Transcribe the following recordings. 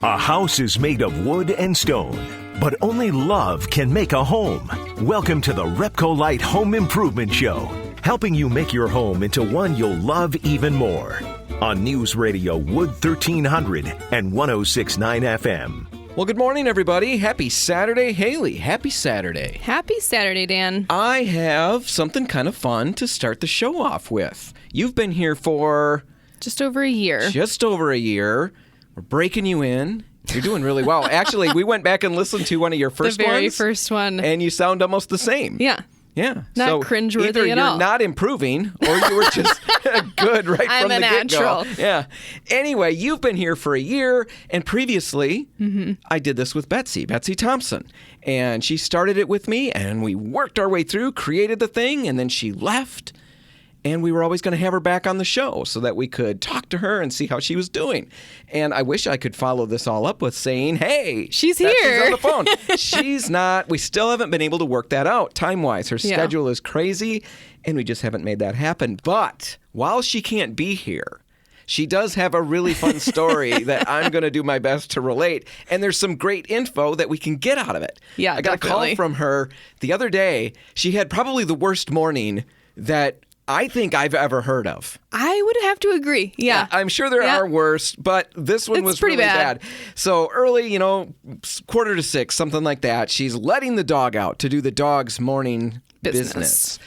A house is made of wood and stone, but only love can make a home. Welcome to the RepcoLite Home Improvement Show, helping you make your home into one you'll love even more. On News Radio Wood 1300 and 106.9 FM. Well, good morning, everybody. Happy Saturday. Haley, happy Saturday. Happy Saturday, Dan. I have something kind of fun to start the show off with. You've been here for... Just over a year. We're breaking you in. You're doing really well. Actually, we went back and listened to one of your first ones. The very first one. And you sound almost the same. Yeah. Yeah. Not so cringeworthy either at all. you're not improving or you were just good right I'm from the natural. get-go. Yeah. Anyway, you've been here for a year, and previously, I did this with Betsy Thompson. And she started it with me, and we worked our way through, created the thing, and then she left. And we were always going to have her back on the show so that we could talk to her and see how she was doing. And I wish I could follow this all up with saying, hey, she's Betsy's here on the phone. She's not. We still haven't been able to work that out time-wise. Her schedule is crazy, and we just haven't made that happen. But while she can't be here, she does have a really fun story that I'm going to do my best to relate. And there's some great info that we can get out of it. Yeah, I got a call from her the other day. She had probably the worst morning that I think I've ever heard of. I would have to agree. Yeah. I'm sure there are worse, but this one was pretty really bad. So early, 5:45, something like that, she's letting the dog out to do the dog's morning business.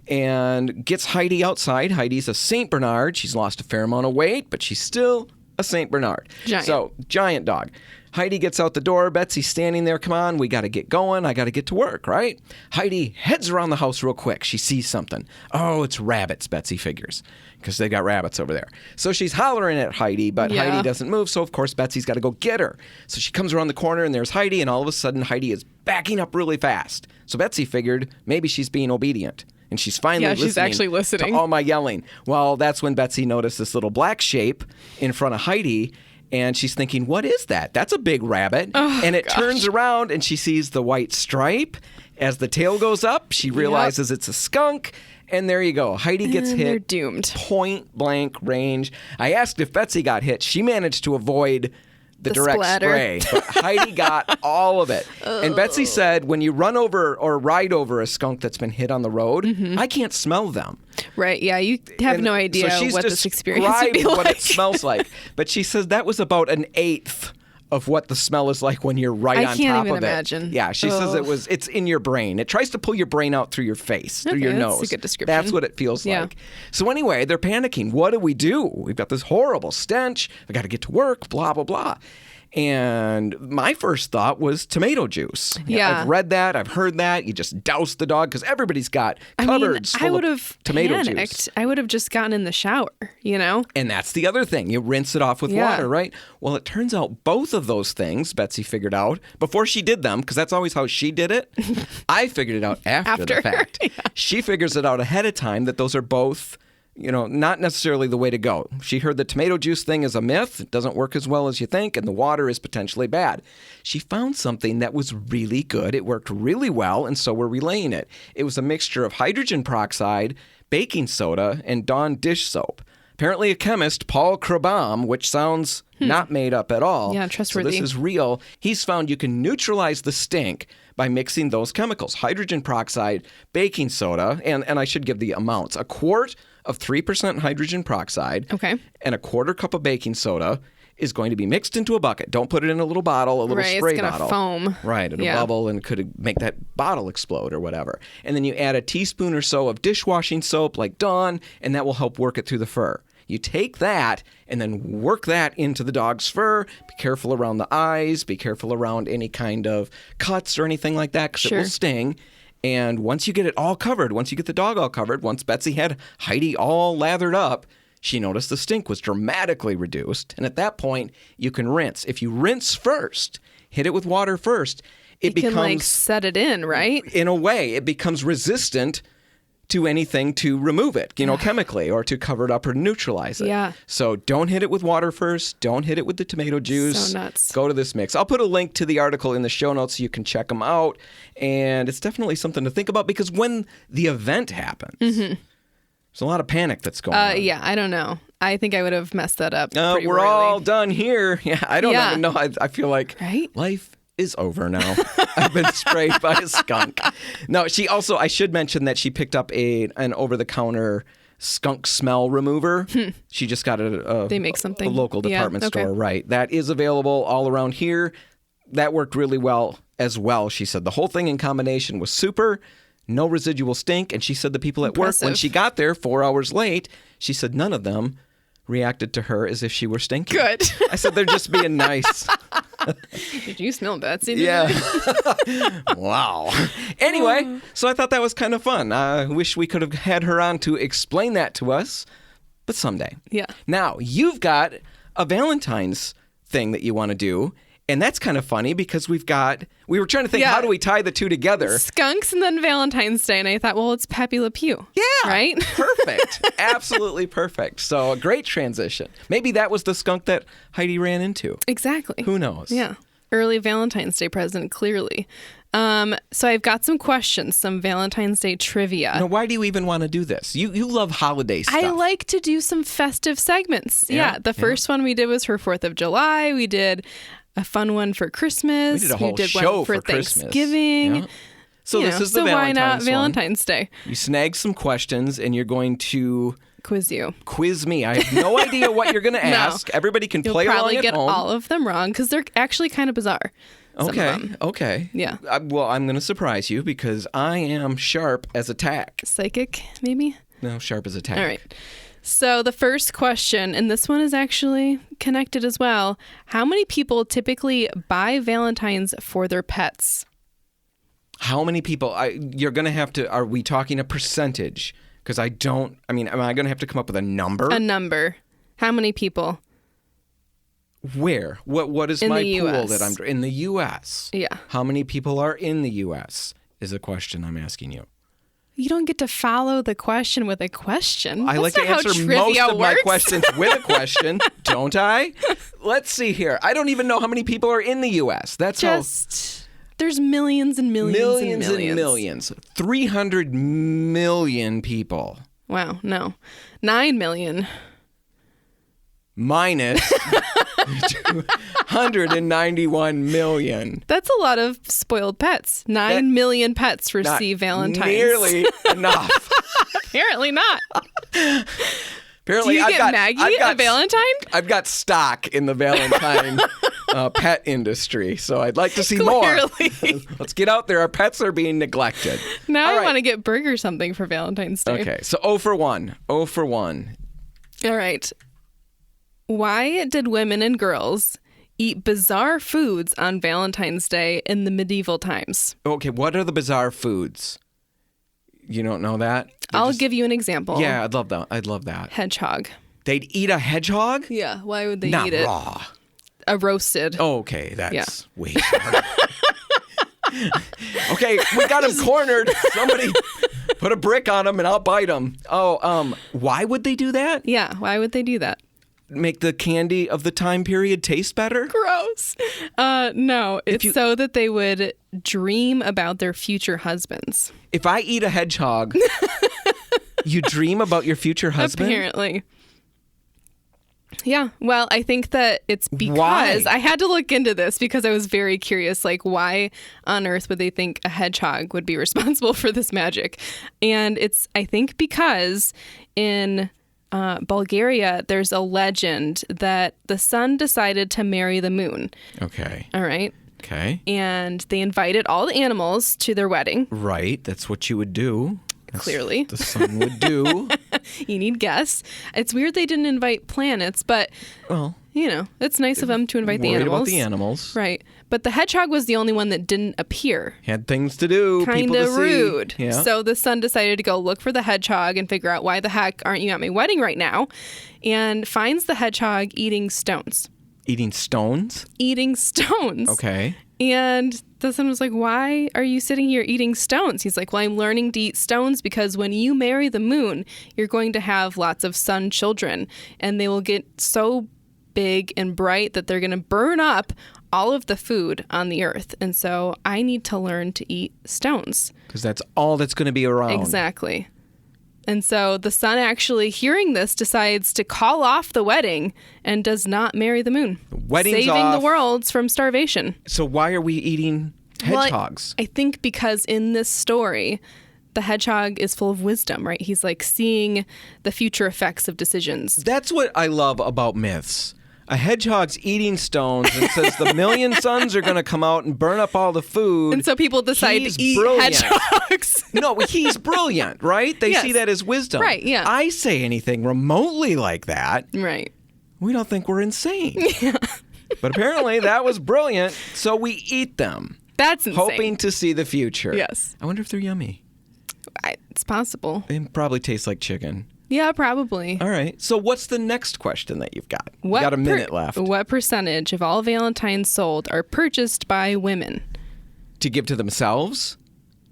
And gets Heidi outside. Heidi's a St. Bernard. She's lost a fair amount of weight, but she's still a St. Bernard. Giant. So, giant dog. Heidi gets out the door. Betsy's standing there. Come on, we got to get going. I got to get to work, right? Heidi heads around the house real quick. She sees something. Oh, it's rabbits, Betsy figures, because they got rabbits over there. So she's hollering at Heidi, but Heidi doesn't move. So, of course, Betsy's got to go get her. So she comes around the corner, and there's Heidi, and all of a sudden, Heidi is backing up really fast. So Betsy figured maybe she's being obedient. And she's finally she's actually listening to all my yelling. Well, that's when Betsy noticed this little black shape in front of Heidi. And she's thinking, what is that? That's a big rabbit. Oh, and it turns around and she sees the white stripe. As the tail goes up, she realizes it's a skunk. And there you go. Heidi gets hit. They're doomed. Point blank range. I asked if Betsy got hit. She managed to avoid the direct splatter. spray. But Heidi got all of it. And Betsy said, when you run over or ride over a skunk that's been hit on the road, I can't smell them. Right, yeah, you have no idea what this experience would be like. What it smells like. But she says that was about an eighth of what the smell is like when you're right on top of it. I can't even imagine. Yeah, she says it's in your brain. It tries to pull your brain out through your face, through your nose. That's a good description. That's what it feels like. So anyway, they're panicking. What do? We've got this horrible stench. I got to get to work, blah, blah, blah. And my first thought was tomato juice. Yeah. I've read that. I've heard that. You just douse the dog because everybody's got cupboards full of tomato juice. I would have just gotten in the shower, And that's the other thing. You rinse it off with water, right? Well, it turns out both of those things Betsy figured out before she did them, because that's always how she did it. I figured it out after the fact. Yeah. She figures it out ahead of time that those are both not necessarily the way to go. She heard the tomato juice thing is a myth. It doesn't work as well as you think, and the water is potentially bad. She found something that was really good. It worked really well, and so we're relaying it. It was a mixture of hydrogen peroxide, baking soda, and Dawn dish soap. Apparently a chemist, Paul Krabam, which sounds not made up at all. Yeah, trustworthy. So this is real. He's found you can neutralize the stink by mixing those chemicals, hydrogen peroxide, baking soda, and I should give the amounts. A quart of 3% hydrogen peroxide and a quarter cup of baking soda is going to be mixed into a bucket. Don't put it in a little bottle, a little spray bottle. It's going to foam. Right, it'll bubble and could make that bottle explode or whatever. And then you add a teaspoon or so of dishwashing soap like Dawn, and that will help work it through the fur. You take that and then work that into the dog's fur. Be careful around the eyes. Be careful around any kind of cuts or anything like that because it will sting. And once you get it all covered, once you get the dog all covered, once Betsy had Heidi all lathered up, she noticed the stink was dramatically reduced. And at that point, you can rinse. If you rinse first, hit it with water first, it becomes... can set it in, right? In a way, it becomes resistant to anything to remove it, chemically, or to cover it up or neutralize it. Yeah. So don't hit it with water first. Don't hit it with the tomato juice. So nuts. Go to this mix. I'll put a link to the article in the show notes so you can check them out. And it's definitely something to think about because when the event happens, there's a lot of panic that's going on. Yeah, I don't know. I think I would have messed that up. We're all done here. Yeah, I don't even know. I feel like life is over now. I've been sprayed by a skunk. No, I should mention that she picked up an over-the-counter skunk smell remover. She just got they make something. A local department store, right? That is available all around here. That worked really well as well, she said. The whole thing in combination was super, no residual stink. And she said the people at work, when she got there 4 hours late, she said none of them reacted to her as if she were stinky. Good. I said they're just being nice. Did you smell Betsy? Yeah. Wow. Anyway, so I thought that was kind of fun. I wish we could have had her on to explain that to us, but someday. Yeah. Now, you've got a Valentine's thing that you want to do. And that's kind of funny because we were trying to think, how do we tie the two together? Skunks and then Valentine's Day. And I thought, well, it's Pepe Le Pew. Yeah. Right? Perfect. Absolutely perfect. So a great transition. Maybe that was the skunk that Heidi ran into. Exactly. Who knows? Yeah. Early Valentine's Day present, clearly. So I've got some questions, some Valentine's Day trivia. Now, why do you even want to do this? You love holiday stuff. I like to do some festive segments. Yeah. The first one we did was for 4th of July. We did a fun one for Christmas. We did a whole show one for Christmas. Thanksgiving. Yeah. So this is the Valentine's why not one. Valentine's Day? You snag some questions and you're going to quiz me. I have no idea what you're going to ask. Everybody can play along at home. You'll probably get all of them wrong because they're actually kind of bizarre. Okay. Yeah. Well, I'm going to surprise you because I am sharp as a tack. Psychic, maybe? No, sharp as a tack. All right. So the first question, and this one is actually connected as well. How many people typically buy Valentines for their pets? How many people? You're going to have to, are we talking a percentage? Because am I going to have to come up with a number? A number. How many people? Where? What is my pool that I'm in the U.S.? Yeah. How many people are in the U.S. is a question I'm asking you. You don't get to follow the question with a question. I like to answer most of my questions with a question, don't I? Let's see here. I don't even know how many people are in the U.S. There's millions and millions and millions. 300 million people. Wow, no. 9 million. Minus 291 million. That's a lot of spoiled pets. 9 million pets receive Valentine's. Nearly enough. Apparently not. Apparently, do you get Maggie a Valentine? I've got stock in the Valentine pet industry, so I'd like to see Clearly. more. Let's get out there. Our pets are being neglected. Now I want to get Burger something for Valentine's Day. Okay, so 0 for 1. 0 for 1. All right. Why did women and girls eat bizarre foods on Valentine's Day in the medieval times? Okay, what are the bizarre foods? You don't know that? I'll give you an example. Yeah, I'd love that. Hedgehog. They'd eat a hedgehog? Yeah, why would they Not eat it? Raw. A roasted. Oh, okay, that's way harder. Okay, we got him cornered. Somebody put a brick on him and I'll bite him. Oh, why would they do that? Yeah, why would they do that? Make the candy of the time period taste better? Gross. No, it's so that they would dream about their future husbands. If I eat a hedgehog, you dream about your future husband? Apparently. Yeah, well, I think that it's because Why? I had to look into this because I was very curious, like, why on earth would they think a hedgehog would be responsible for this magic? And it's, I think, because in Bulgaria, there's a legend that the sun decided to marry the moon. Okay. All right. Okay. And they invited all the animals to their wedding. Right. That's what you would do. Clearly. The sun would do. You need guests. It's weird they didn't invite planets, but, it's nice of them to invite the animals. Worried about the animals. Right. But the hedgehog was the only one that didn't appear. Had things to do, people to see. Kind of rude. Yeah. So the sun decided to go look for the hedgehog and figure out why the heck aren't you at my wedding right now, and finds the hedgehog eating stones. Eating stones? Eating stones. Okay. And the son was like, why are you sitting here eating stones? He's like, well, I'm learning to eat stones because when you marry the moon, you're going to have lots of sun children, and they will get so big and bright that they're going to burn up all of the food on the earth. And so I need to learn to eat stones. Because that's all that's going to be around. Exactly. And so the son actually, hearing this, decides to call off the wedding and does not marry the moon. Wedding's saving off. the world from starvation. So why are we eating hedgehogs? Well, I think because in this story, the hedgehog is full of wisdom, right? He's like seeing the future effects of decisions. That's what I love about myths. A hedgehog's eating stones and says the million suns are going to come out and burn up all the food. And so people decide to eat hedgehogs. No, he's brilliant, right? They see that as wisdom. Right, yeah. I say anything remotely like that. Right. We don't think we're insane. Yeah. But apparently that was brilliant, so we eat them. That's insane. Hoping to see the future. Yes. I wonder if they're yummy. It's possible. They probably taste like chicken. Yeah, probably. All right. So what's the next question that you've got? You got a minute left. What percentage of all Valentines sold are purchased by women? To give to themselves?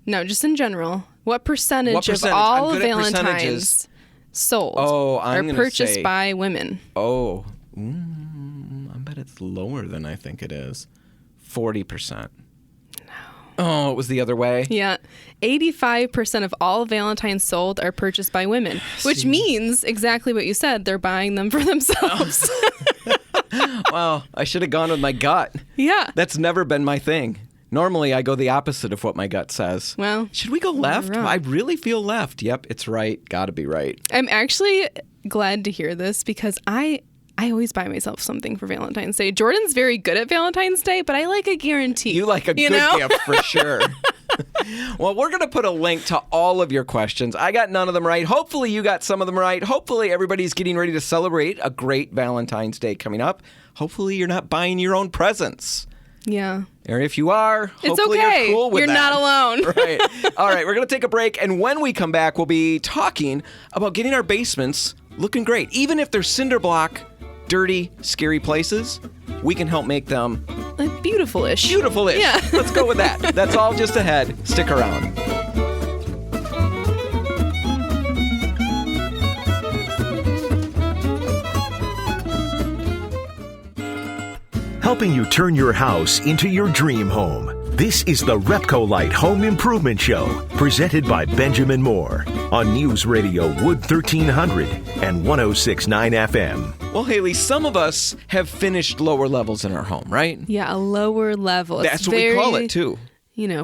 No, just in general. What percentage of all Valentines sold are purchased by women? Oh, I bet it's lower than I think it is. 40%. Oh, it was the other way? Yeah. 85% of all Valentines sold are purchased by women, which means exactly what you said. They're buying them for themselves. Well, I should have gone with my gut. Yeah. That's never been my thing. Normally, I go the opposite of what my gut says. Well, should we go left? I really feel left. Yep, it's right. Gotta be right. I'm actually glad to hear this because I always buy myself something for Valentine's Day. Jordan's very good at Valentine's Day, but I like a guarantee. You like a good gift for sure. Well, we're going to put a link to all of your questions. I got none of them right. Hopefully you got some of them right. Hopefully everybody's getting ready to celebrate a great Valentine's Day coming up. Hopefully you're not buying your own presents. Yeah. Or if you are, it's hopefully okay. You're cool with that. You're not alone. Right. All right, we're going to take a break, and when we come back, we'll be talking about getting our basements looking great. Even if they're cinder block, dirty, scary places, we can help make them beautiful-ish. Beautiful-ish. Yeah. Let's go with that. That's all just ahead. Stick around. Helping you turn your house into your dream home. This is the RepcoLite Home Improvement Show, presented by Benjamin Moore on News Radio Wood 1300 and 106.9 FM. Well, Haley, some of us have finished lower levels in our home, right? Yeah, a lower level. That's what we call it, too.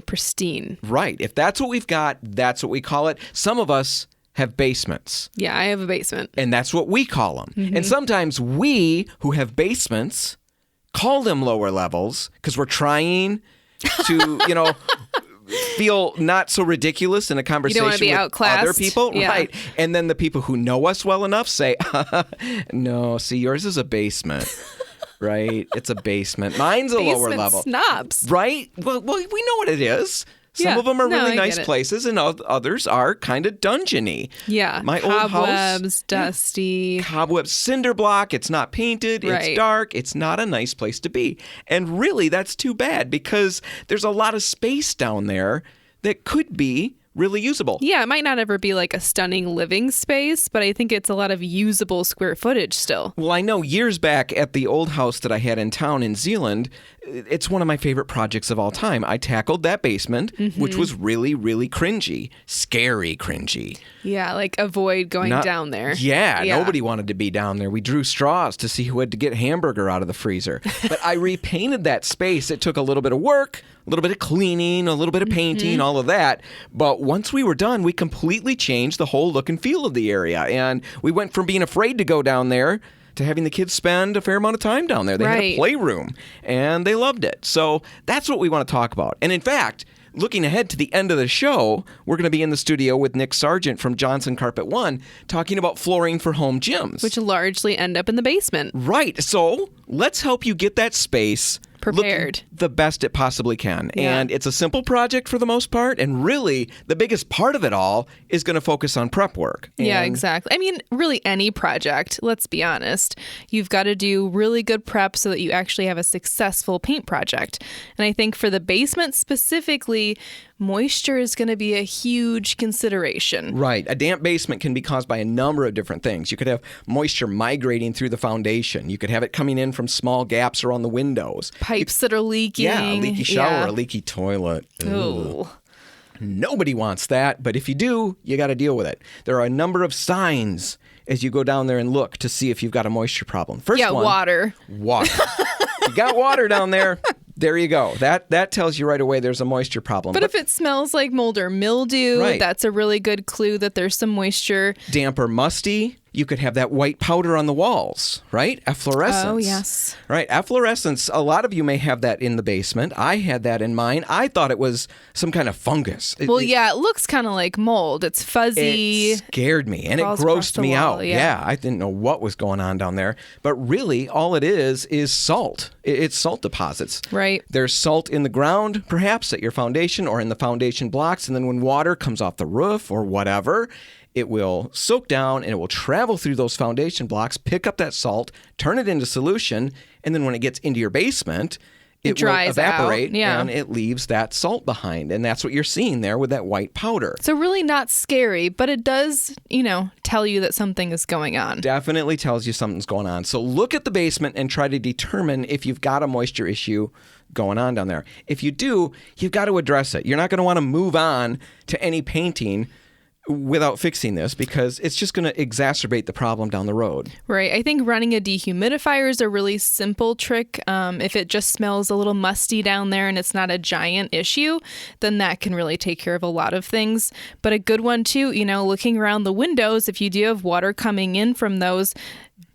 Pristine. Right. If that's what we've got, that's what we call it. Some of us have basements. Yeah, I have a basement. And that's what we call them. Mm-hmm. And sometimes we, who have basements, call them lower levels because we're trying to, feel not so ridiculous in a conversation with other people. Yeah. Right. And then the people who know us well enough say, no, see, yours is a basement. Right? It's a basement. Mine's a lower level. Snobs. Right? Well, we know what it is. Some of them are really nice places, and others are kind of dungeony. Yeah, my old house, cobwebs, dusty. Cobwebs, cinder block. It's not painted. Right. It's dark. It's not a nice place to be. And really, that's too bad because there's a lot of space down there that could be really usable. Yeah, it might not ever be like a stunning living space, but I think it's a lot of usable square footage still. Well, I know years back at the old house that I had in town in Zealand, it's one of my favorite projects of all time. I tackled that basement, which was really, really cringy. Scary cringy. Yeah, like avoid going down there. Yeah, nobody wanted to be down there. We drew straws to see who had to get hamburger out of the freezer. But I repainted that space. It took a little bit of work, a little bit of cleaning, a little bit of painting, all of that. But once we were done, we completely changed the whole look and feel of the area. And we went from being afraid to go down there to having the kids spend a fair amount of time down there. They had a playroom, and they loved it. So that's what we want to talk about. And in fact, looking ahead to the end of the show, we're going to be in the studio with Nick Sargent from Johnson Carpet One talking about flooring for home gyms. Which largely end up in the basement. Right. So let's help you get that space prepared the best it possibly can. Yeah. And it's a simple project for the most part. And really, the biggest part of it all is going to focus on prep work. Yeah, exactly. I mean, really any project, let's be honest, you've got to do really good prep so that you actually have a successful paint project. And I think for the basement specifically, moisture is going to be a huge consideration. Right. A damp basement can be caused by a number of different things. You could have moisture migrating through the foundation. You could have it coming in from small gaps around the windows. Pipes that are leaking. Yeah, a leaky shower, a leaky toilet. Ooh. Nobody wants that, but if you do, you got to deal with it. There are a number of signs as you go down there and look to see if you've got a moisture problem. First one, water. You got water down there. There you go. That tells you right away there's a moisture problem. But if it smells like mold or mildew, right. That's a really good clue that there's some moisture. Damp or musty. You could have that white powder on the walls, right? Efflorescence. Oh, yes. Right. Efflorescence. A lot of you may have that in the basement. I had that in mine. I thought it was some kind of fungus. It looks kind of like mold. It's fuzzy. It scared me and it grossed me out. Yeah, I didn't know what was going on down there. But really, all it is salt. It's salt deposits. Right. There's salt in the ground, perhaps, at your foundation or in the foundation blocks. And then when water comes off the roof or whatever, it will soak down and it will travel through those foundation blocks, pick up that salt, turn it into solution, and then when it gets into your basement, it will evaporate and it leaves that salt behind. And that's what you're seeing there with that white powder. So really not scary, but it does, tell you that something is going on. Definitely tells you something's going on. So look at the basement and try to determine if you've got a moisture issue going on down there. If you do, you've got to address it. You're not going to want to move on to any painting without fixing this because it's just going to exacerbate the problem down the road. Right. I think running a dehumidifier is a really simple trick. If it just smells a little musty down there and it's not a giant issue, then that can really take care of a lot of things. But a good one too, looking around the windows, if you do have water coming in from those,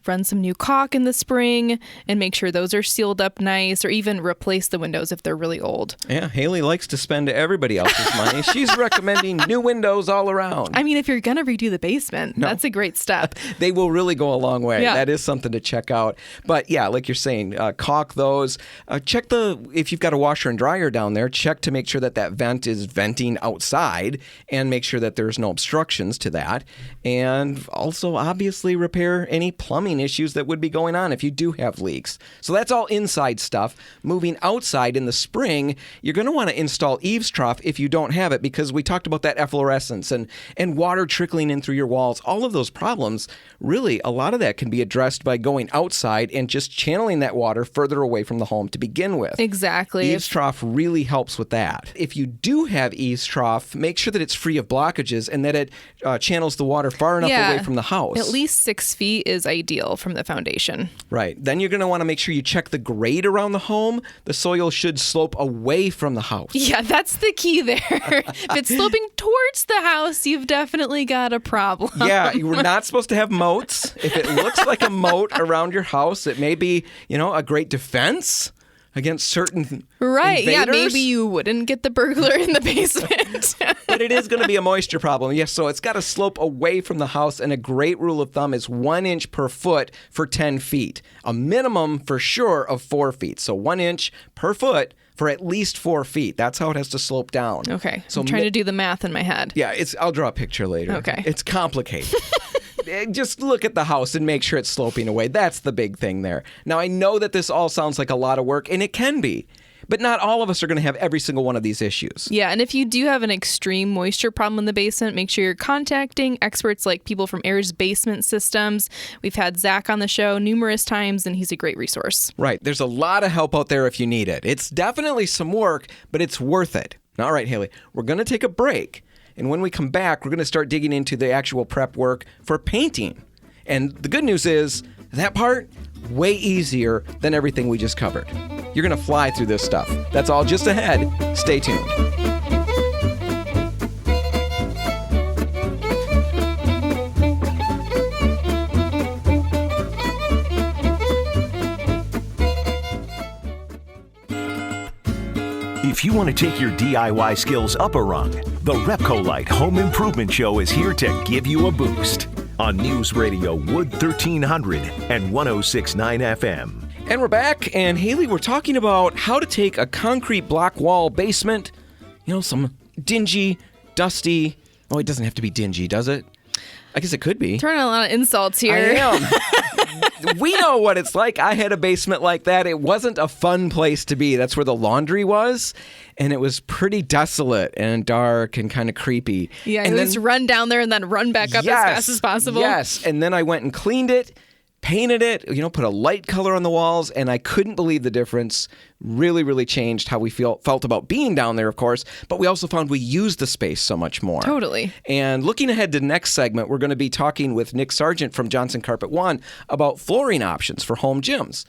run some new caulk in the spring and make sure those are sealed up nice, or even replace the windows if they're really old. Yeah, Haley likes to spend everybody else's money. She's recommending new windows all around. I mean, if you're going to redo the basement, that's a great step. They will really go a long way. Yeah. That is something to check out. But yeah, like you're saying, caulk those. Check if you've got a washer and dryer down there, check to make sure that vent is venting outside and make sure that there's no obstructions to that. And also, obviously, repair any plumbing issues that would be going on if you do have leaks. So that's all inside stuff. Moving outside in the spring, you're going to want to install eaves trough if you don't have it, because we talked about that efflorescence and water trickling in through your walls. All of those problems, really, a lot of that can be addressed by going outside and just channeling that water further away from the home to begin with. Exactly. Eaves trough really helps with that. If you do have eaves trough, make sure that it's free of blockages and that it channels the water far enough away from the house. At least 6 feet is ideal from the foundation. Right. Then you're going to want to make sure you check the grade around the home. The soil should slope away from the house. Yeah, that's the key there. If it's sloping towards the house, you've definitely got a problem. Yeah, you were not supposed to have moats. If it looks like a moat around your house, it may be, a great defense against certain invaders. Yeah, maybe you wouldn't get the burglar in the basement. But it is going to be a moisture problem. Yes, so it's got to slope away from the house, and a great rule of thumb is 1 inch per foot for 10 feet. A minimum for sure of 4 feet. So 1 inch per foot for at least 4 feet. That's how it has to slope down. Okay, so I'm trying to do the math in my head. Yeah, I'll draw a picture later. Okay. It's complicated. Just look at the house and make sure it's sloping away. That's the big thing there. Now, I know that this all sounds like a lot of work, and it can be. But not all of us are going to have every single one of these issues. Yeah, and if you do have an extreme moisture problem in the basement, make sure you're contacting experts like people from Air's Basement Systems. We've had Zach on the show numerous times, and he's a great resource. Right. There's a lot of help out there if you need it. It's definitely some work, but it's worth it. All right, Haley, we're going to take a break. And when we come back, we're going to start digging into the actual prep work for painting. And the good news is that part, way easier than everything we just covered. You're going to fly through this stuff. That's all just ahead. Stay tuned. If you want to take your DIY skills up a rung, the RepcoLite Home Improvement Show is here to give you a boost on News Radio Wood 1300 and 106.9 FM. And we're back, and Haley, we're talking about how to take a concrete block wall basement, some dingy, dusty. Oh, it doesn't have to be dingy, does it? I guess it could be. Throwing a lot of insults here. I am. We know what it's like. I had a basement like that. It wasn't a fun place to be. That's where the laundry was, and it was pretty desolate and dark and kind of creepy. Yeah, and just run down there and then run back up as fast as possible. Yes, and then I went and cleaned it, painted it, put a light color on the walls, and I couldn't believe the difference. Really, really changed how we felt about being down there, of course, but we also found we used the space so much more. Totally. And looking ahead to the next segment, we're going to be talking with Nick Sargent from Johnson Carpet One about flooring options for home gyms.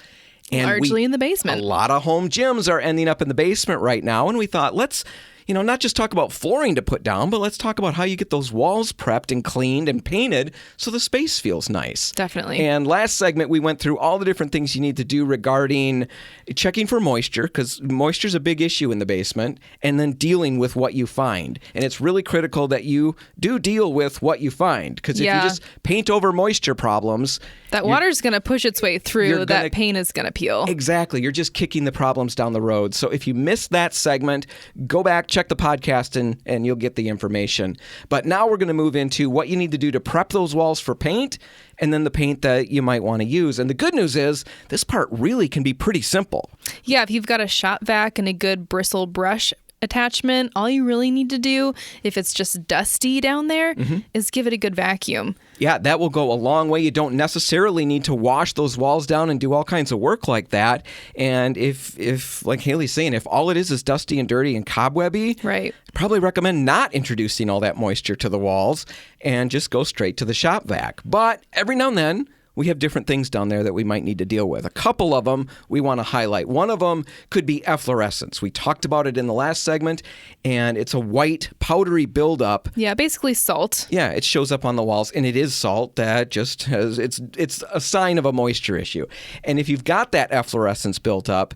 And largely in the basement. A lot of home gyms are ending up in the basement right now, and we thought, let's not just talk about flooring to put down, but let's talk about how you get those walls prepped and cleaned and painted so the space feels nice. Definitely. And last segment, we went through all the different things you need to do regarding checking for moisture, because moisture is a big issue in the basement, and then dealing with what you find. And it's really critical that you do deal with what you find, because if you just paint over moisture problems, that water's going to push its way through. That paint is going to peel. Exactly. You're just kicking the problems down the road. So if you missed that segment, go back, check the podcast, and you'll get the information. But now we're going to move into what you need to do to prep those walls for paint, and then the paint that you might want to use. And the good news is this part really can be pretty simple. Yeah, if you've got a shop vac and a good bristle brush attachment, all you really need to do, if it's just dusty down there, is give it a good vacuum. Yeah, that will go a long way. You don't necessarily need to wash those walls down and do all kinds of work like that. And if like Haley's saying, if all it is dusty and dirty and cobwebby, right, I probably recommend not introducing all that moisture to the walls and just go straight to the shop vac. But every now and then, we have different things down there that we might need to deal with. A couple of them we want to highlight. One of them could be efflorescence. We talked about it in the last segment, and it's a white, powdery buildup. Yeah, basically salt. Yeah, it shows up on the walls, and it is salt that just has, it's a sign of a moisture issue. And if you've got that efflorescence built up,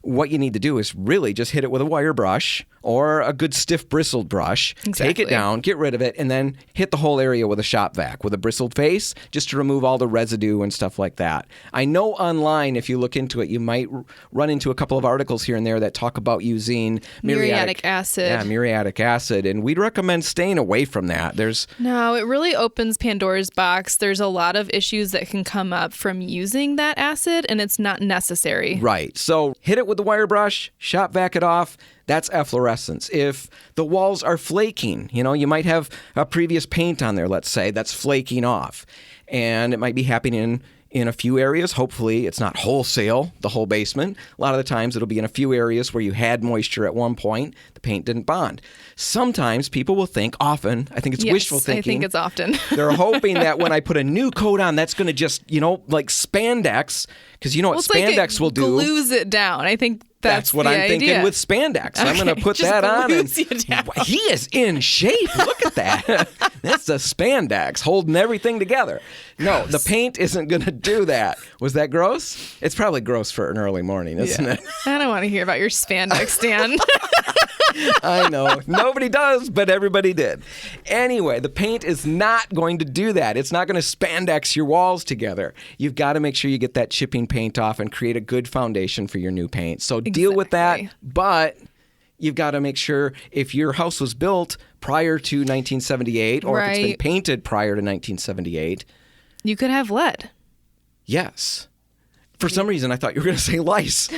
what you need to do is really just hit it with a wire brush or a good stiff bristled brush. Exactly. Take it down, get rid of it, and then hit the whole area with a shop vac with a bristled face just to remove all the residue and stuff like that. I know online, if you look into it, you might run into a couple of articles here and there that talk about using muriatic acid. Yeah, muriatic acid, and we'd recommend staying away from that. No, it really opens Pandora's box. There's a lot of issues that can come up from using that acid, and it's not necessary. Right. So hit it with the wire brush, shop vac it off. That's efflorescence. If the walls are flaking, you might have a previous paint on there, let's say, that's flaking off. And it might be happening in a few areas. Hopefully it's not wholesale, the whole basement. A lot of the times it'll be in a few areas where you had moisture at one point, the paint didn't bond. Sometimes people will think, often, I think it's wishful thinking. I think it's often. They're hoping that when I put a new coat on, that's going to just, like spandex, because what spandex will do. Glues it down. I think that's what I'm thinking with spandex. Okay, I'm going to put that on. And he is in shape. Look at that. That's the spandex holding everything together. No, the paint isn't going to do that. Was that gross? It's probably gross for an early morning, isn't it? I don't want to hear about your spandex, Dan. I know. Nobody does, but everybody did. Anyway, the paint is not going to do that. It's not going to spandex your walls together. You've got to make sure you get that chipping paint off and create a good foundation for your new paint. So deal with that, but you've got to make sure if your house was built prior to 1978 or if it's been painted prior to 1978. You could have lead. Yes. For some reason, I thought you were going to say lice.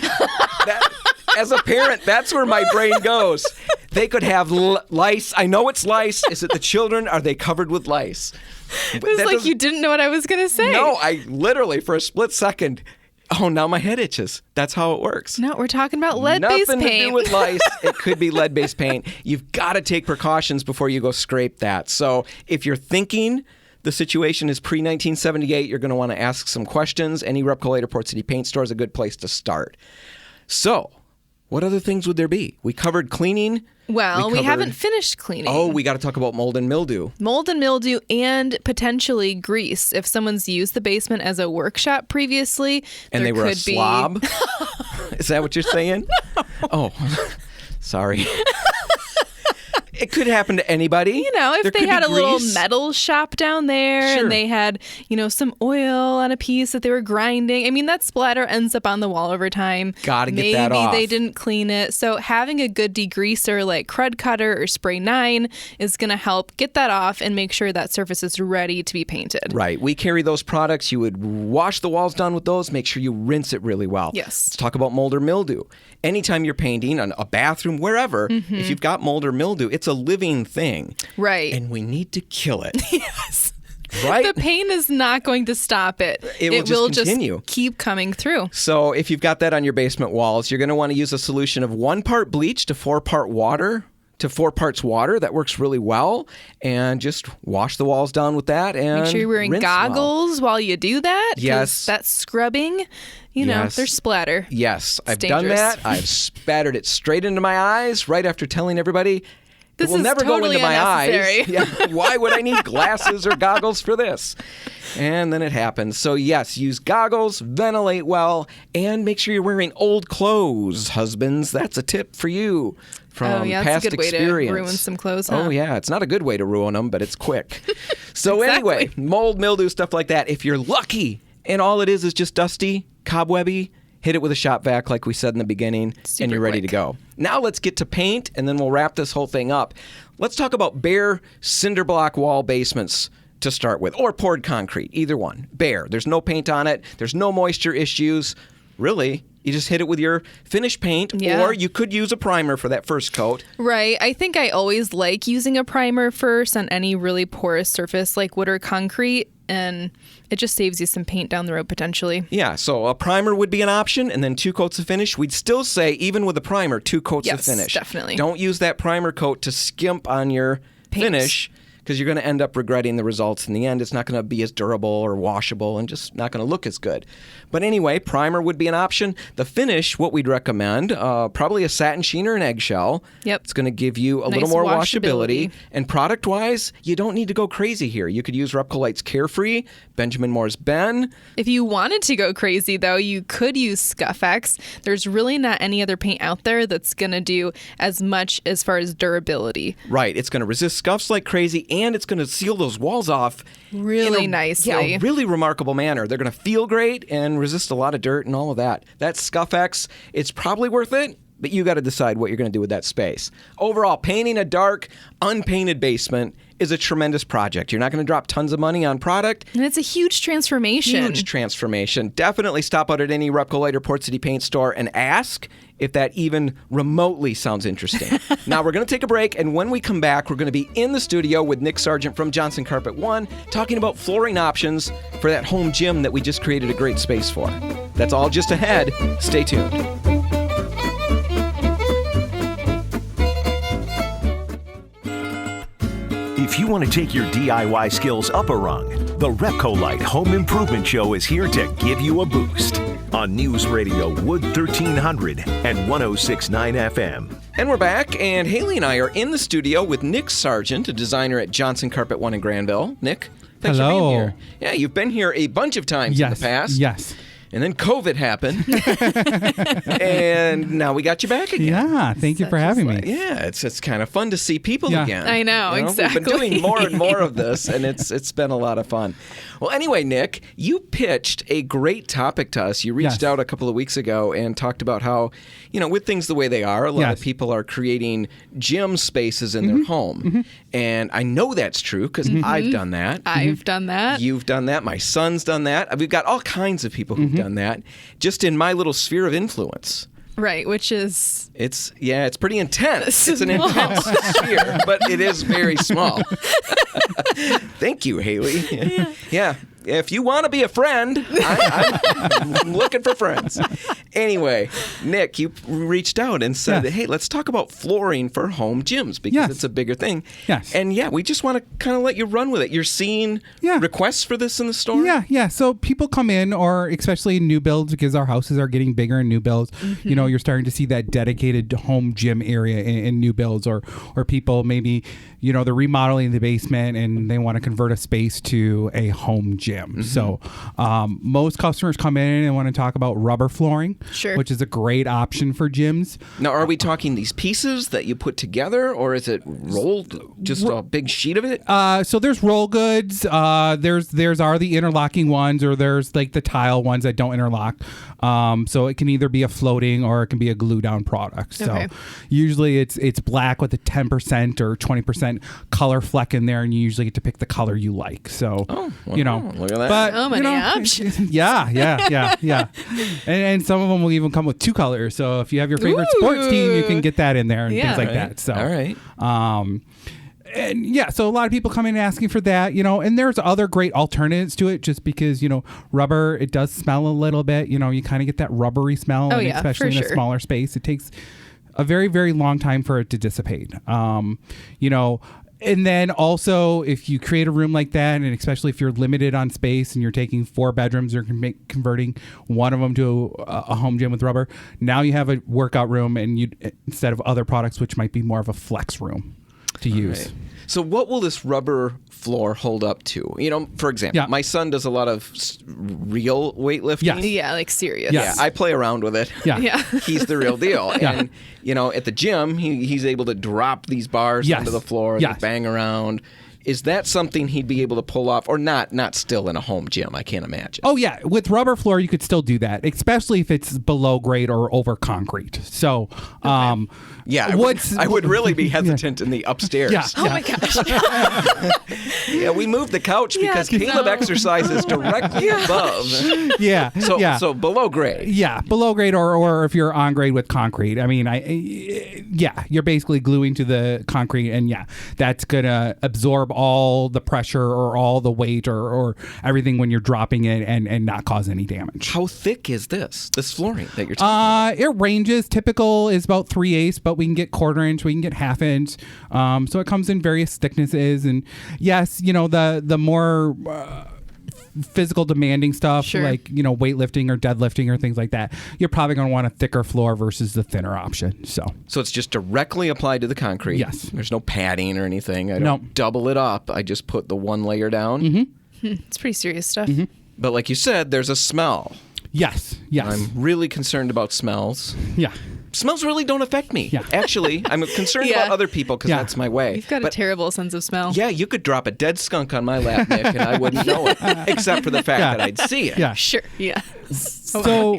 As a parent, that's where my brain goes. They could have lice. I know it's lice. Is it the children? Are they covered with lice? It was like you didn't know what I was going to say. No, I literally, for a split second, now my head itches. That's how it works. No, we're talking about lead-based paint. Nothing to do with lice. It could be lead-based paint. You've got to take precautions before you go scrape that. So if you're thinking the situation is pre-1978, you're going to want to ask some questions. Any RepcoLite or Port City paint store is a good place to start. So what other things would there be? We covered cleaning. Well, we haven't finished cleaning. Oh, we got to talk about mold and mildew. Mold and mildew and potentially grease. If someone's used the basement as a workshop previously, and they were a slob? Is that what you're saying? No. Oh, sorry. It could happen to anybody. If they had a little metal shop down there and they had, some oil on a piece that they were grinding. I mean, that splatter ends up on the wall over time. Gotta get that off. Maybe they didn't clean it. So having a good degreaser like Crud Cutter or Spray 9 is going to help get that off and make sure that surface is ready to be painted. Right. We carry those products. You would wash the walls down with those. Make sure you rinse it really well. Yes. Let's talk about mold or mildew. Anytime you're painting on a bathroom, wherever, if you've got mold or mildew, it's a living thing. Right. And we need to kill it. Yes. Right? The pain is not going to stop it. It will just continue. Keep coming through. So if you've got that on your basement walls, you're going to want to use a solution of 1 part bleach to 4 parts water. That works really well. And just wash the walls down with that. And make sure you're wearing goggles while you do that. Yes. That scrubbing, there's splatter. Yes, I've dangerous. done that. I've spattered it straight into my eyes right after telling everybody this it will is never totally go into my unnecessary. eyes. Yeah, why would I need glasses or goggles for this? And then it happens. So yes, use goggles, ventilate well, and make sure you're wearing old clothes, husbands. That's a tip for you from past that's a good experience. way to ruin some clothes. Huh? Oh yeah, it's not a good way to ruin them, but it's quick. So Exactly. Anyway, mold, mildew, stuff like that. If you're lucky and all it is just dusty, cobwebby, hit it with a shop vac like we said in the beginning, and you're ready to go. Now let's get to paint, and then we'll wrap this whole thing up. Let's talk about bare cinder block wall basements to start with, or poured concrete, either one. Bare. There's no paint on it. There's no moisture issues. Really, you just hit it with your finished paint, or you could use a primer for that first coat. Right. I think I always like using a primer first on any really porous surface like wood or concrete, and it just saves you some paint down the road potentially. Yeah, so a primer would be an option, and then 2 coats of finish. We'd still say, even with a primer, 2 coats of finish. Yes, definitely. Don't use that primer coat to skimp on your finish, because you're going to end up regretting the results in the end. It's not going to be as durable or washable and just not going to look as good. But anyway, primer would be an option. The finish, what we'd recommend, probably a satin sheen or an eggshell. Yep. It's going to give you a little more washability. And product-wise, you don't need to go crazy here. You could use RepcoLite's Carefree, Benjamin Moore's Ben. If you wanted to go crazy, though, you could use Scuff-X. There's really not any other paint out there that's going to do as much as far as durability. Right. It's going to resist scuffs like crazy, and it's going to seal those walls off really nicely. Yeah, a really remarkable manner. They're going to feel great and resist a lot of dirt and all of that. That's Scuff-X. It's probably worth it, but you got to decide what you're going to do with that space. Overall, painting a dark, unpainted basement is a tremendous project. You're not going to drop tons of money on product. And it's a huge transformation. Huge transformation. Definitely stop out at any RepcoLite or Port City Paint store and ask if that even remotely sounds interesting. Now, we're going to take a break, and when we come back, we're going to be in the studio with Nick Sargent from Johnson Carpet One, talking about flooring options for that home gym that we just created a great space for. That's all just ahead. Stay tuned. If you want to take your DIY skills up a rung, the RepcoLite Home Improvement Show is here to give you a boost on News Radio Wood 1300 and 106.9 FM. And we're back, and Haley and I are in the studio with Nick Sargent, a designer at Johnson Carpet One in Granville. Nick, thanks for being here. Yeah, you've been here a bunch of times in the past. Yes. And then COVID happened. And now we got you back again. Yeah, thank you for having me. Yeah, it's kind of fun to see people again. I know, exactly. We've been doing more and more of this, and it's been a lot of fun. Well, anyway, Nick, you pitched a great topic to us. You reached out a couple of weeks ago and talked about how, with things the way they are, a lot of people are creating gym spaces in their home. Mm-hmm. And I know that's true because I've done that. I've done that. You've done that. My son's done that. We've got all kinds of people who've done that just in my little sphere of influence. Right, which is... It's pretty intense. It's an intense sphere, but it is very small. Thank you, Haley. Yeah. If you want to be a friend, I'm looking for friends. Anyway, Nick, you reached out and said, hey, let's talk about flooring for home gyms because it's a bigger thing. Yes. And we just want to kind of let you run with it. You're seeing requests for this in the store? Yeah. So people come in, or especially in new builds, because our houses are getting bigger in new builds. Mm-hmm. You're starting to see that dedicated home gym area in new builds, or people maybe, they're remodeling the basement and they want to convert a space to a home gym. Mm-hmm. So most customers come in and want to talk about rubber flooring, which is a great option for gyms. Now, are we talking these pieces that you put together, or is it rolled, just a big sheet of it? So there's roll goods. There's are the interlocking ones, or there's like the tile ones that don't interlock. So it can either be a floating or it can be a glue down product. So usually it's black with a 10% or 20% color fleck in there, and you usually get to pick the color you like. So look at that. But so many options. Yeah. And some of them will even come with 2 colors. So if you have your favorite sports team, you can get that in there and things like that. So all right. And yeah, so a lot of people come in asking for that, and there's other great alternatives to it just because, rubber, it does smell a little bit, you kind of get that rubbery smell, and especially in a smaller space. It takes a very, very long time for it to dissipate. And then also, if you create a room like that, and especially if you're limited on space and you're taking 4 bedrooms, you're converting one of them to a home gym with rubber, now you have a workout room and instead of other products, which might be more of a flex room to use. Right. So what will this rubber floor hold up to? For example, my son does a lot of real weightlifting. Yes. Yeah, like serious. Yes. Yeah, I play around with it. Yeah. He's the real deal. Yeah. And, at the gym, he's able to drop these bars onto the floor, yes. bang around. Is that something he'd be able to pull off, or not still in a home gym? I can't imagine. Oh, yeah. With rubber floor, you could still do that, especially if it's below grade or over concrete. So, yeah, I would really be hesitant in the upstairs. Yeah. Oh, my gosh. Yeah, we moved the couch because Caleb exercises directly above. Yeah. So below grade. Yeah, below grade or if you're on grade with concrete. I mean, you're basically gluing to the concrete, and that's going to absorb all the pressure or all the weight or everything when you're dropping it and not cause any damage. How thick is this flooring that you're talking about? It ranges. Typical is about 3/8, but we can get 1/4 inch, we can get 1/2 inch. So it comes in various thicknesses. And yes, the more physical demanding stuff, like, weightlifting or deadlifting or things like that, you're probably going to want a thicker floor versus the thinner option. So it's just directly applied to the concrete. Yes. There's no padding or anything. I don't double it up. I just put the one layer down. Mm-hmm. It's pretty serious stuff. Mm-hmm. But like you said, there's a smell. Yes. I'm really concerned about smells. Yeah. Smells really don't affect me. Yeah. Actually, I'm concerned about other people because that's my way. You've got a terrible sense of smell. Yeah, you could drop a dead skunk on my lap, Nick, and I wouldn't know it, except for the fact that I'd see it. Yeah. Sure, yeah. So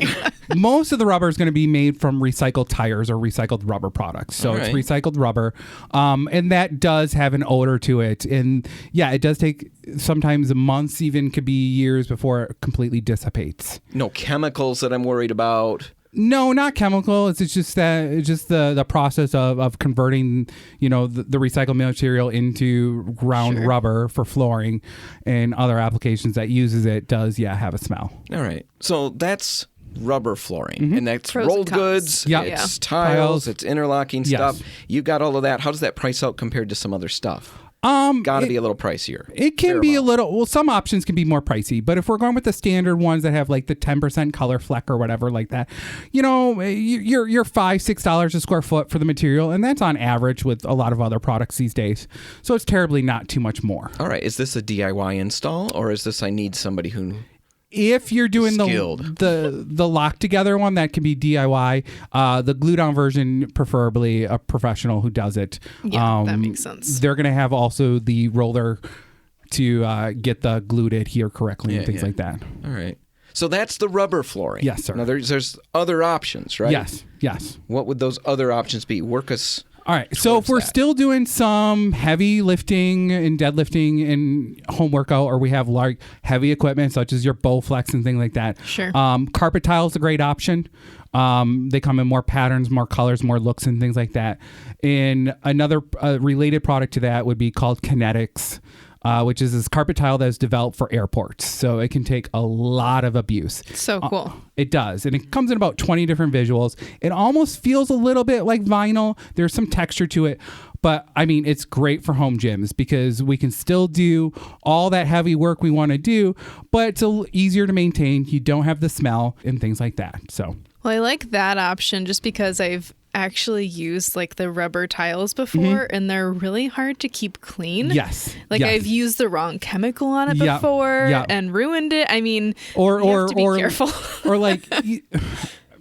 most of the rubber is going to be made from recycled tires or recycled rubber products. So it's recycled rubber. And that does have an odor to it. And it does take sometimes months, even could be years before it completely dissipates. No chemicals that I'm worried about. No, not chemical. It's just the process of converting, the recycled material into ground rubber for flooring and other applications that uses it does have a smell. All right. So that's rubber flooring, and that's Pros rolled and cons. goods. Yeah. It's tiles. It's interlocking stuff. You got all of that. How does that price out compared to some other stuff? Got to be a little pricier. It can be a little. Well, some options can be more pricey, but if we're going with the standard ones that have like the 10% color fleck or whatever like that, you're $5-6 a square foot for the material, and that's on average with a lot of other products these days. So it's terribly not too much more. All right, is this a DIY install, or is this I need somebody who? If you're doing the lock together one, that can be DIY. The glue down version, preferably a professional who does it. Yeah, that makes sense. They're going to have also the roller to get the glue to adhere correctly and things like that. All right. So that's the rubber flooring. Yes, sir. Now there's other options, right? Yes. What would those other options be? Work us. All right. So if we're still doing some heavy lifting and deadlifting and home workout, or we have large heavy equipment such as your Bowflex and things like that. Sure. Carpet tile is a great option. They come in more patterns, more colors, more looks, and things like that. And another related product to that would be called Kinetics, which is this carpet tile that is developed for airports. So it can take a lot of abuse. So cool. It does. And it comes in about 20 different visuals. It almost feels a little bit like vinyl. There's some texture to it. But, I mean, it's great for home gyms because we can still do all that heavy work we want to do, but it's a little easier to maintain. You don't have the smell and things like that. So, well, I like that option just because I've actually used like the rubber tiles before, and they're really hard to keep clean. Yes. Like I've used the wrong chemical on it before and ruined it. I mean, you have to be careful. Or like,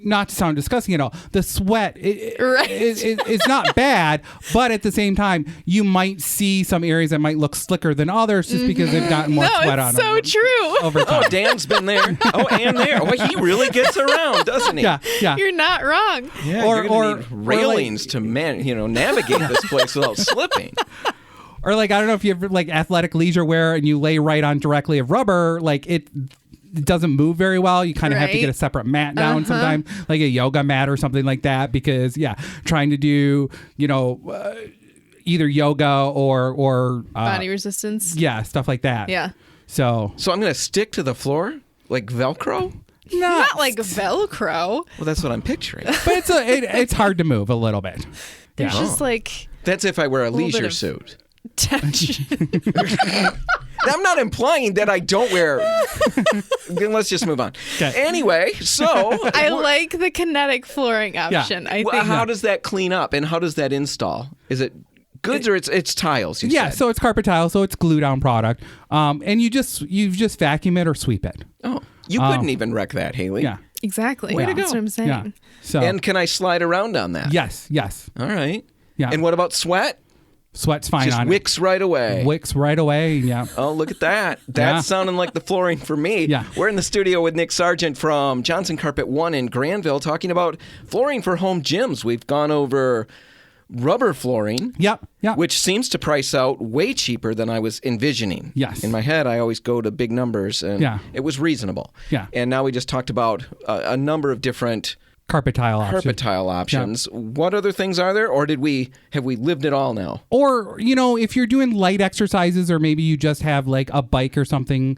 not to sound disgusting at all, the sweat it's not bad, but at the same time, you might see some areas that might look slicker than others just because they've gotten more sweat on them. No, it's so true. Over time. Oh, Dan's been there. Oh, and there. Well, he really gets around, doesn't he? Yeah. You're not wrong. Yeah, you're gonna need railings to navigate this place without slipping. Or like, I don't know if you have like athletic leisure wear and you lay right on directly of rubber, like it doesn't move very well. You kind of have to get a separate mat down sometimes, like a yoga mat or something like that, because trying to do, either yoga or body resistance. Yeah, stuff like that. Yeah. So I'm going to stick to the floor like Velcro? Not like Velcro. Well, that's what I'm picturing. But it's hard to move a little bit. There's just like... That's if I wear a leisure suit. I'm not implying that I don't wear... Then let's just move on. Okay. Anyway, so... I like the kinetic flooring option. Yeah. I think. How does that clean up and how does that install? Is it goods or it's tiles? You said? So it's carpet tile, so it's glue down product. And you just vacuum it or sweep it. Oh, you couldn't even wreck that, Haley. Yeah. Exactly. Way to go. That's what I'm saying. Yeah. So And can I slide around on that? yes. All right. Yeah. And what about sweat? Sweat's fine Just on wicks right away. Wicks right away. Yeah. Oh, look at that. That's sounding like the flooring for me. Yeah. We're in the studio with Nick Sargent from Johnson Carpet 1 in Granville talking about flooring for home gyms. We've gone over rubber flooring, Yep. which seems to price out way cheaper than I was envisioning. Yes. In my head, I always go to big numbers, and it was reasonable. Yeah. And now we just talked about a number of different carpet tile options. What other things are there, or have we lived it all now? Or, if you're doing light exercises or maybe you just have like a bike or something,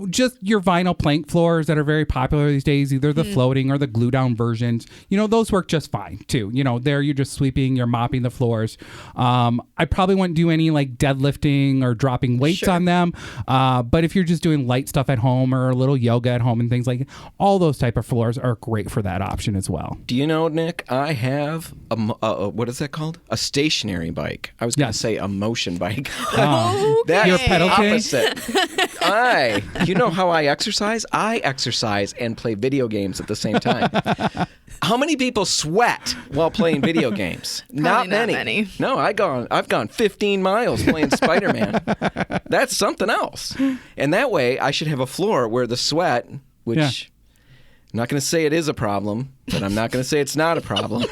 just your vinyl plank floors that are very popular these days, either the floating or the glue down versions, those work just fine too. There you're just sweeping, you're mopping the floors. I probably wouldn't do any like deadlifting or dropping weights on them. But if you're just doing light stuff at home or a little yoga at home and things like that, all those type of floors are great for that option as well. Do you know, Nick, I have what is that called? A stationary bike. I was going to say a motion bike. That's You're pedal opposite. You know how I exercise? I exercise and play video games at the same time. How many people sweat while playing video games? Not many. No, I've gone 15 miles playing Spider-Man. That's something else. And that way, I should have a floor where the sweat, which I'm not going to say it is a problem, but I'm not going to say it's not a problem.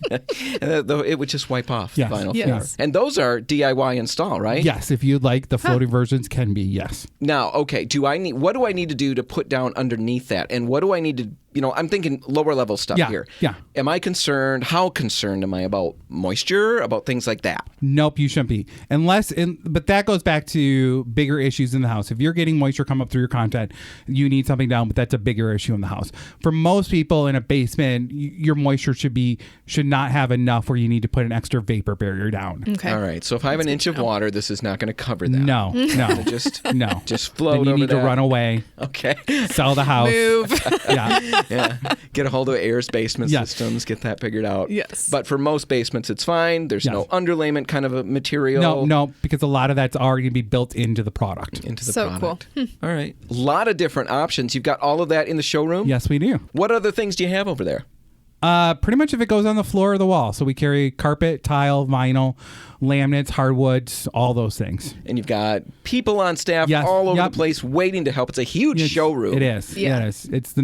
It would just wipe off the vinyl floor. Yes. And those are DIY install, right? Yes, if you'd like, the floating versions can be, yes. Now, okay, what do I need to do to put down underneath that? And what do I need to, I'm thinking lower level stuff here. Yeah. Am I concerned? How concerned am I about moisture, about things like that? Nope, you shouldn't be. But that goes back to bigger issues in the house. If you're getting moisture come up through your content, you need something down, but that's a bigger issue in the house. For most people in a basement, your moisture should not have enough where you need to put an extra vapor barrier down. Okay. All right. So if I have an inch of water, this is not going to cover that. No. Just Just float then you over need that. to run away. Okay. Sell the house. Move. Yeah. Get a hold of Ayers basement systems. Get that figured out. Yes. But for most basements, it's fine. There's no underlayment kind of a material. No, because a lot of that's already going to be built into the product. Into the So product. cool. All right. A lot of different options. You've got all of that in the showroom? Yes, we do. What other things do you have over there? Pretty much if it goes on the floor or the wall. So we carry carpet, tile, vinyl, laminates, hardwoods, all those things. And you've got people on staff all over the place waiting to help. It's a huge showroom. It is. Yeah. It is. It's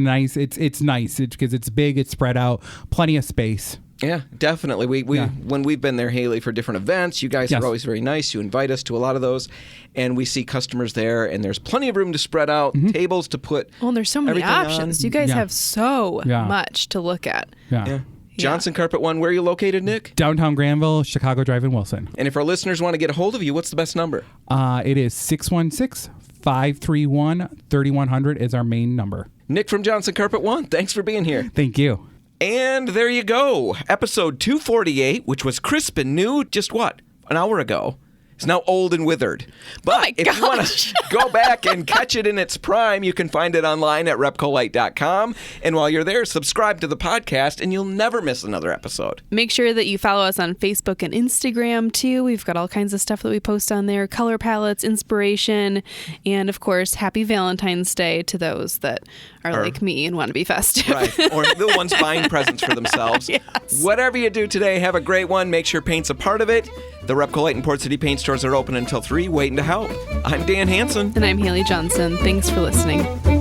nice because it's big, it's spread out, plenty of space. Yeah, definitely. We when we've been there, Haley, for different events, you guys are always very nice. You invite us to a lot of those, and we see customers there, and there's plenty of room to spread out, tables to put. Well, there's so many options. On. You guys have so much to look at. Yeah. Johnson Carpet 1, where are you located, Nick? Downtown Granville, Chicago Drive in Wilson. And if our listeners want to get a hold of you, what's the best number? It is 616-531-3100 is our main number. Nick from Johnson Carpet 1, thanks for being here. Thank you. And there you go. Episode 248, which was crisp and new just an hour ago. It's now old and withered. But if you want to go back and catch it in its prime, you can find it online at RepcoLite.com. And while you're there, subscribe to the podcast and you'll never miss another episode. Make sure that you follow us on Facebook and Instagram too. We've got all kinds of stuff that we post on there, color palettes, inspiration, and of course, happy Valentine's Day to those that are like me and want to be festive. Right. Or the ones buying presents for themselves. Yes. Whatever you do today, have a great one. Make sure paint's a part of it. The RepcoLite and Port City paint stores are open until 3, waiting to help. I'm Dan Hansen. And I'm Haley Johnson. Thanks for listening.